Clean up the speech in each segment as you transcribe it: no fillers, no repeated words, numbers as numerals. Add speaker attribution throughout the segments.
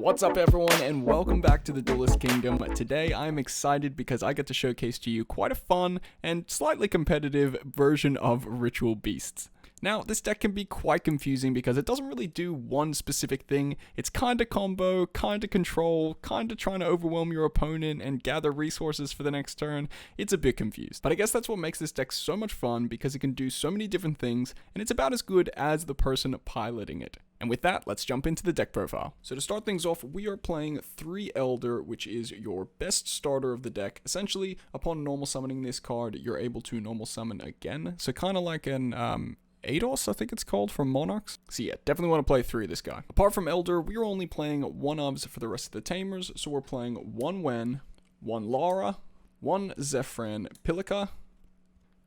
Speaker 1: What's up everyone and welcome back to the Duelist Kingdom. Today I'm excited because I get to showcase to you quite a fun and slightly competitive version of Ritual Beasts. Now, this deck can be quite confusing because it doesn't really do one specific thing. It's kinda combo, kinda control, kinda trying to overwhelm your opponent and gather resources for the next turn. It's a bit confused. But I guess that's what makes this deck so much fun because it can do so many different things and it's about as good as the person piloting it. And with that, let's jump into the deck profile. So to start things off, we are playing 3 Elder, which is your best starter of the deck. Essentially, upon normal summoning this card, you're able to normal summon again. So kind of like an Ados, I think it's called, from Monarchs. So yeah, definitely want to play 3 of this guy. Apart from Elder, we are only playing 1 ofs for the rest of the Tamers. So we're playing 1 Wen, 1 Lara, 1 Zephyran Pilica,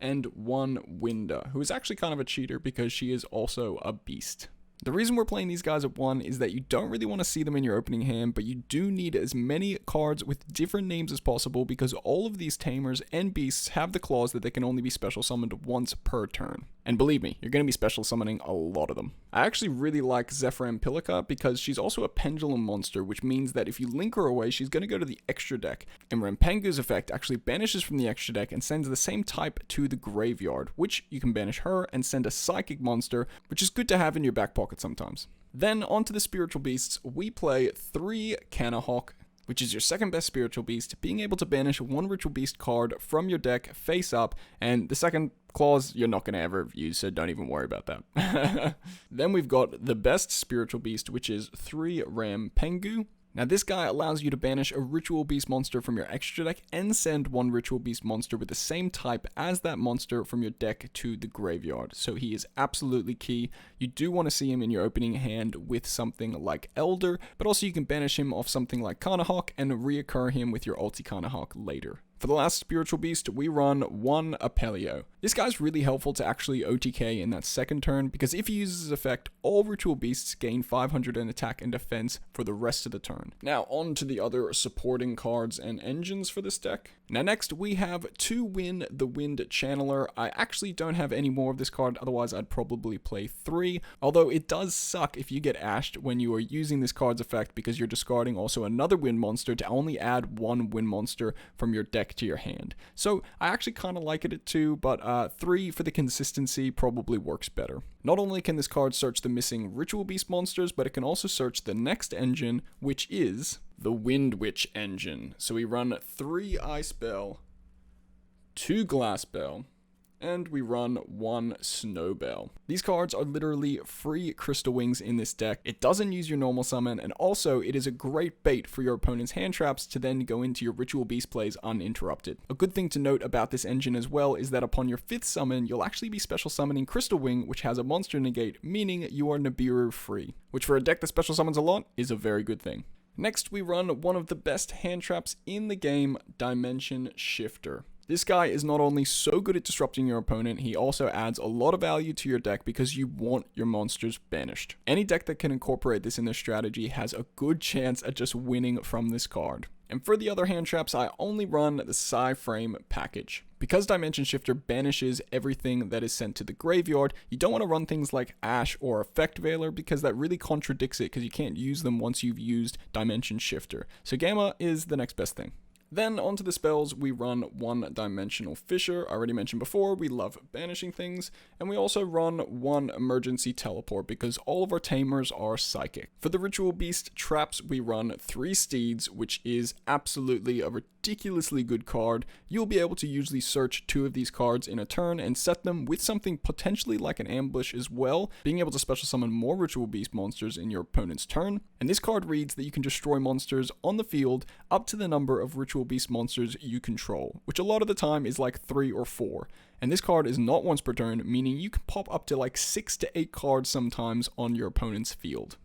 Speaker 1: and 1 Winda, who is actually kind of a cheater because she is also a beast. The reason we're playing these guys at 1 is that you don't really want to see them in your opening hand, but you do need as many cards with different names as possible because all of these Tamers and Beasts have the clause that they can only be special summoned once per turn. And believe me, you're going to be special summoning a lot of them. I actually really like Zephyran Pilica because she's also a pendulum monster, which means that if you link her away, she's going to go to the extra deck. And Rampengu's effect actually banishes from the extra deck and sends the same type to the graveyard, which you can banish her and send a psychic monster, which is good to have in your back pocket sometimes. Then onto the spiritual beasts, we play 3 Canahawk, which is your second best spiritual beast, being able to banish 1 ritual beast card from your deck face up, and the second clause you're not going to ever use, so don't even worry about that. Then we've got the best spiritual beast, which is 3 Rampengu. Now this guy allows you to banish a Ritual Beast monster from your extra deck and send 1 Ritual Beast monster with the same type as that monster from your deck to the graveyard. So he is absolutely key. You do want to see him in your opening hand with something like Elder, but also you can banish him off something like Canahawk and reoccur him with your ulti Canahawk later. For the last spiritual beast, we run 1 Apelio. This guy's really helpful to actually OTK in that second turn because if he uses his effect, all ritual beasts gain 500 in attack and defense for the rest of the turn. Now on to the other supporting cards and engines for this deck. Now next we have 2 Win the Wind Channeler. I actually don't have any more of this card, otherwise I'd probably play 3. Although it does suck if you get ashed when you are using this card's effect because you're discarding also another wind monster to only add 1 wind monster from your deck to your hand. So I actually kind of like it at 2, but 3 for the consistency probably works better. Not only can this card search the missing Ritual Beast monsters, but it can also search the next engine, which is the Wind Witch engine. So we run 3 Ice Bell, 2 Glass Bell, and we run 1 Snow Bell. These cards are literally free Crystal Wings in this deck. It doesn't use your normal summon, and also it is a great bait for your opponent's hand traps to then go into your Ritual Beast plays uninterrupted. A good thing to note about this engine as well is that upon your 5th summon, you'll actually be special summoning Crystal Wing, which has a monster negate, meaning you are Nibiru free, which for a deck that special summons a lot is a very good thing. Next, we run one of the best hand traps in the game, Dimension Shifter. This guy is not only so good at disrupting your opponent, he also adds a lot of value to your deck because you want your monsters banished. Any deck that can incorporate this in their strategy has a good chance at just winning from this card. And for the other hand traps, I only run the Psy-Frame package. Because Dimension Shifter banishes everything that is sent to the graveyard, you don't want to run things like Ash or Effect Veiler because that really contradicts it because you can't use them once you've used Dimension Shifter. So Gamma is the next best thing. Then onto the spells, we run 1 Dimensional Fissure. I already mentioned before, we love banishing things. And we also run 1 Emergency Teleport because all of our Tamers are psychic. For the Ritual Beast traps, we run 3 Steeds, which is absolutely a ridiculously good card. You'll be able to usually search 2 of these cards in a turn and set them with something potentially like an ambush as well, being able to special summon more Ritual Beast monsters in your opponent's turn. And this card reads that you can destroy monsters on the field up to the number of Ritual Beast monsters you control, which a lot of the time is like 3 or 4. And this card is not once per turn, meaning you can pop up to like 6 to 8 cards sometimes on your opponent's field.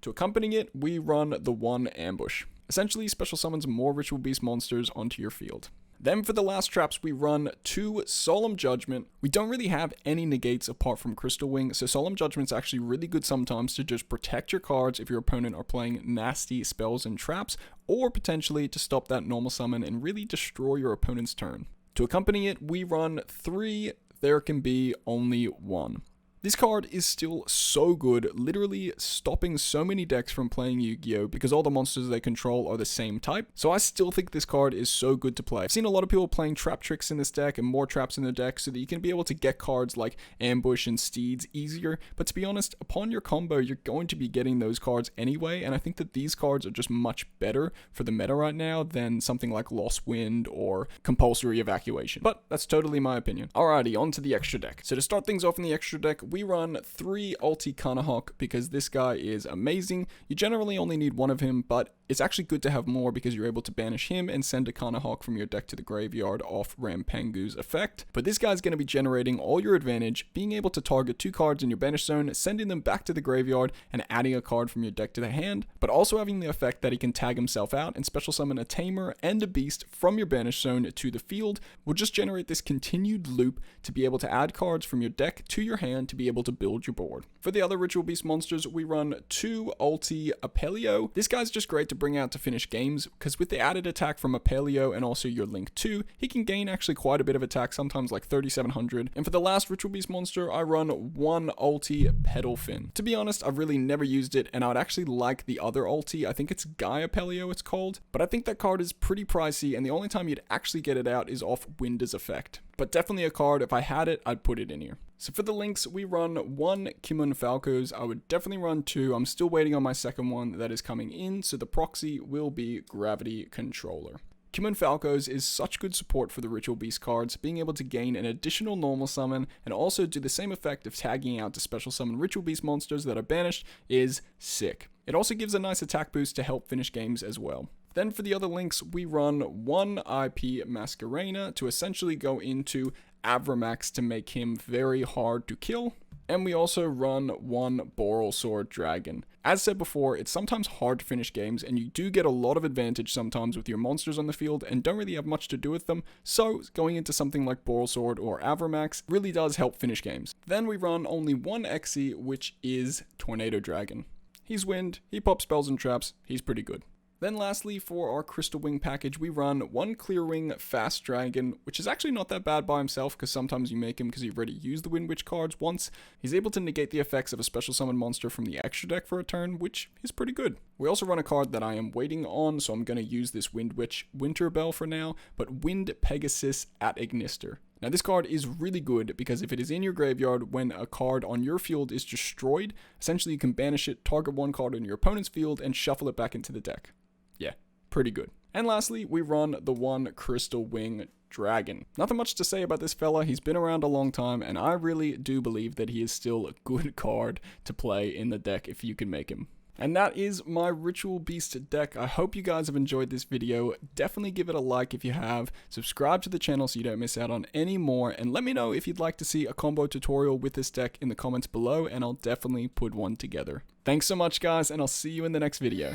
Speaker 1: To accompany it, we run the 1 Ambush. Essentially, special summons more Ritual Beast monsters onto your field. Then for the last traps, we run 2 Solemn Judgment. We don't really have any negates apart from Crystal Wing, so Solemn Judgment's actually really good sometimes to just protect your cards if your opponent are playing nasty spells and traps, or potentially to stop that normal summon and really destroy your opponent's turn. To accompany it, we run 3 There Can Be Only One. This card is still so good, literally stopping so many decks from playing Yu-Gi-Oh! Because all the monsters they control are the same type. So I still think this card is so good to play. I've seen a lot of people playing trap tricks in this deck and more traps in the deck so that you can be able to get cards like Ambush and Steeds easier. But to be honest, upon your combo, you're going to be getting those cards anyway. And I think that these cards are just much better for the meta right now than something like Lost Wind or Compulsory Evacuation. But that's totally my opinion. Alrighty, on to the extra deck. So to start things off in the extra deck, we run 3 Ulti Kanahawk because this guy is amazing. You generally only need one of him, but it's actually good to have more because you're able to banish him and send a Kanahawk from your deck to the graveyard off Rampangu's effect. But this guy's going to be generating all your advantage, being able to target 2 cards in your banish zone, sending them back to the graveyard and adding a card from your deck to the hand, but also having the effect that he can tag himself out and special summon a Tamer and a Beast from your banish zone to the field. Will just generate this continued loop to be able to add cards from your deck to your hand to be able to build your board. For the other Ritual Beast monsters, we run 2 Ulti Apelio. This guy's just great to bring out to finish games because with the added attack from Apelio and also your Link 2, he can gain actually quite a bit of attack, sometimes like 3700. And for the last Ritual Beast monster, I run 1 Ulti Pedalfin. To be honest, I've really never used it and I would actually like the other ulti. I think it's Guy Apelio it's called, but I think that card is pretty pricey and the only time you'd actually get it out is off Winder's effect. But definitely a card, if I had it, I'd put it in here. So for the links, we run 1 Kimon Falcos. I would definitely run 2. I'm still waiting on my second one that is coming in, so the proxy will be Gravity Controller. Kimon Falcos is such good support for the Ritual Beast cards, being able to gain an additional normal summon and also do the same effect of tagging out to special summon Ritual Beast monsters that are banished is sick. It also gives a nice attack boost to help finish games as well. Then for the other links, we run 1 IP Masquerena to essentially go into Avramax to make him very hard to kill. And we also run 1 Boral Sword Dragon. As said before, it's sometimes hard to finish games and you do get a lot of advantage sometimes with your monsters on the field and don't really have much to do with them, so going into something like Boral Sword or Avramax really does help finish games. Then we run only 1 Exi, which is Tornado Dragon. He's wind, he pops spells and traps, he's pretty good. Then lastly, for our Crystal Wing package, we run 1 Clear Wing Fast Dragon, which is actually not that bad by himself because sometimes you make him because you've already used the Wind Witch cards once. He's able to negate the effects of a special summon monster from the extra deck for a turn, which is pretty good. We also run a card that I am waiting on, so I'm going to use this Wind Witch Winter Bell for now, but Wind Pegasus at Ignister. Now this card is really good because if it is in your graveyard when a card on your field is destroyed, essentially you can banish it, target 1 card on your opponent's field, and shuffle it back into the deck. Yeah, pretty good. And lastly, we run the 1 Crystal Wing Dragon. Nothing much to say about this fella, he's been around a long time, and I really do believe that he is still a good card to play in the deck if you can make him. And that is my Ritual Beast deck. I hope you guys have enjoyed this video. Definitely give it a like if you have. Subscribe to the channel so you don't miss out on any more. And let me know if you'd like to see a combo tutorial with this deck in the comments below, and I'll definitely put one together. Thanks so much guys, and I'll see you in the next video.